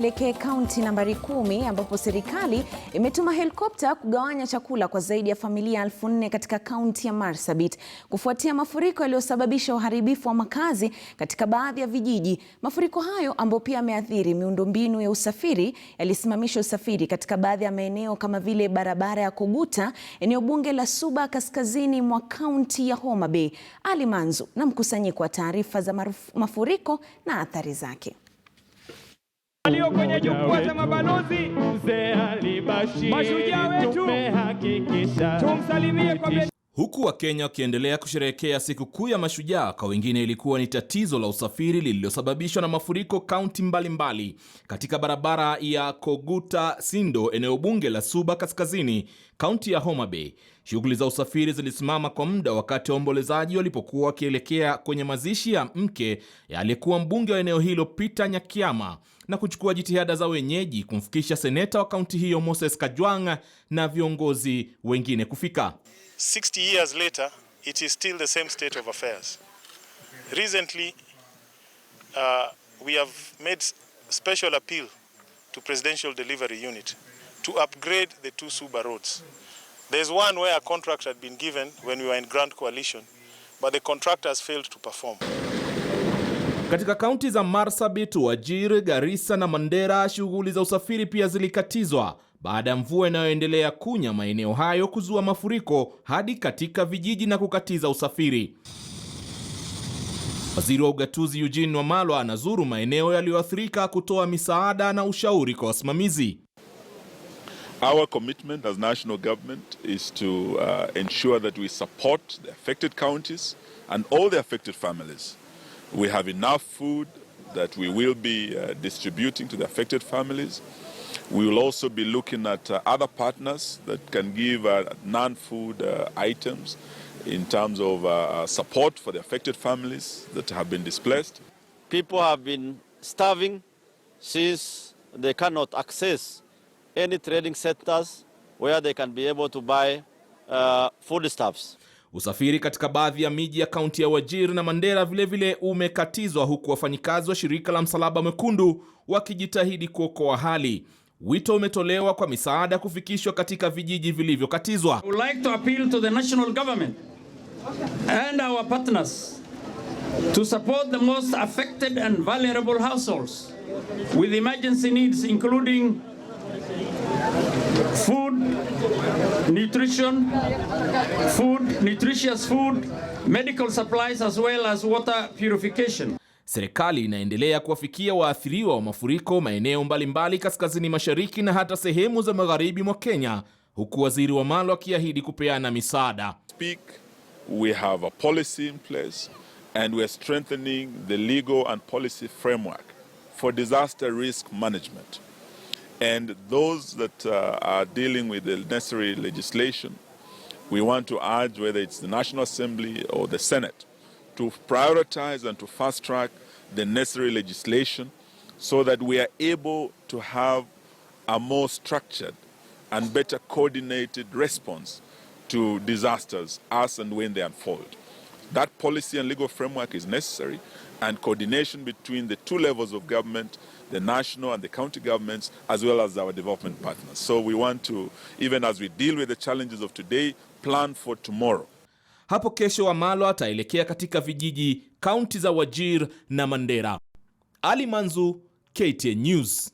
Tuelekee kaunti nambari 10 ambapo serikali imetuma helikopta kugawanya chakula kwa zaidi ya familia 4,000 katika kaunti ya Marsabit kufuatia mafuriko yaliyosababisha uharibifu wa makazi katika baadhi ya vijiji. Mafuriko hayo ambayo pia yameathiri miundombinu ya usafiri yalisimamisha usafiri katika baadhi ya maeneo kama vile barabara ya Koguta, eneo bunge la Suba kaskazini mwa kaunti ya Homa Bay. Ali Manzu na mkusanyiko wa taarifa za mafuriko na athari zake. Walio kwenye jukwaa za mabalozi, mashujaa wetu, tumsalimie kwa huku Wakenya wakiendelea kusherehekea siku kuu ya mashujaa, kwa wengine ilikuwa ni tatizo la usafiri lililosababishwa na mafuriko kaunti mbalimbali. Katika barabara ya Koguta Sindo, eneo bunge la Suba kaskazini, kaunti ya Homa Bay, shughuli za usafiri zilisimama kwa muda wakati waombolezaji walipokuwa wakielekea kwenye mazishi ya mke aliyekuwa mbunge wa eneo hilo Peter Nyakiama, na kuchukua jitihada za wenyeji kumfikisha seneta wa kaunti hiyo Moses Kajwang na viongozi wengine kufika. 60 years later, it is still the same state of affairs. Recently, we have made special appeal to Presidential Delivery Unit to upgrade the 2 Suba roads. There's one where a contract had been given when we were in Grand Coalition, but the contractors failed to perform. Katika kaunti za Marsabit, Wajir, Garissa na Mandera, shughuli za usafiri pia zilikatizwa baada ya mvua inayoendelea kunya maeneo hayo kuzua mafuriko hadi katika vijiji na kukatiza usafiri. Waziri wa ugatuzi Eugene Wamalwa anazuru maeneo yaliyoathirika kutoa misaada na ushauri kwa wasimamizi. Our commitment as national government is to ensure that we support the affected counties and all the affected families. We have enough food that we will be distributing to the affected families. We will also be looking at other partners that can give non-food items in terms of support for the affected families that have been displaced. People have been starving since they cannot access any trading sectors where they can be able to buy foodstuffs. Usafiri katika baadhi ya miji ya kaunti ya Wajir na Mandera vilevile umekatizwa, huku wafanyikazi wa shirika la Msalaba Mwekundu wakijitahidi kuokoa hali. Wito umetolewa kwa misaada kufikishwa katika vijiji vilivyokatizwa. I would like to appeal to the national government and our partners to support the most affected and vulnerable households with emergency needs including food, nutrition, nutritious food, medical supplies as well as water purification. Serikali inaendelea kuwafikia waathiriwa wa mafuriko maeneo mbalimbali kaskazini mashariki na hata sehemu za magharibi mwa Kenya, huku waziri Wamalwa akiahidi kupeana misaada. We have a policy in place and we are strengthening the legal and policy framework for disaster risk management. And those that are dealing with the necessary legislation, we want to urge whether it's the National Assembly or the Senate to prioritize and to fast-track the necessary legislation so that we are able to have a more structured and better coordinated response to disasters as and when they unfold. That policy and legal framework is necessary, and coordination between the 2 levels of government, the national and the county governments, as well as our development partners. So we want to, even as we deal with the challenges of today, plan for tomorrow. Hapo kesho Wamalwa ataelekea katika vijiji kaunti za Wajir na Mandera. Ali Manzu, KTN News.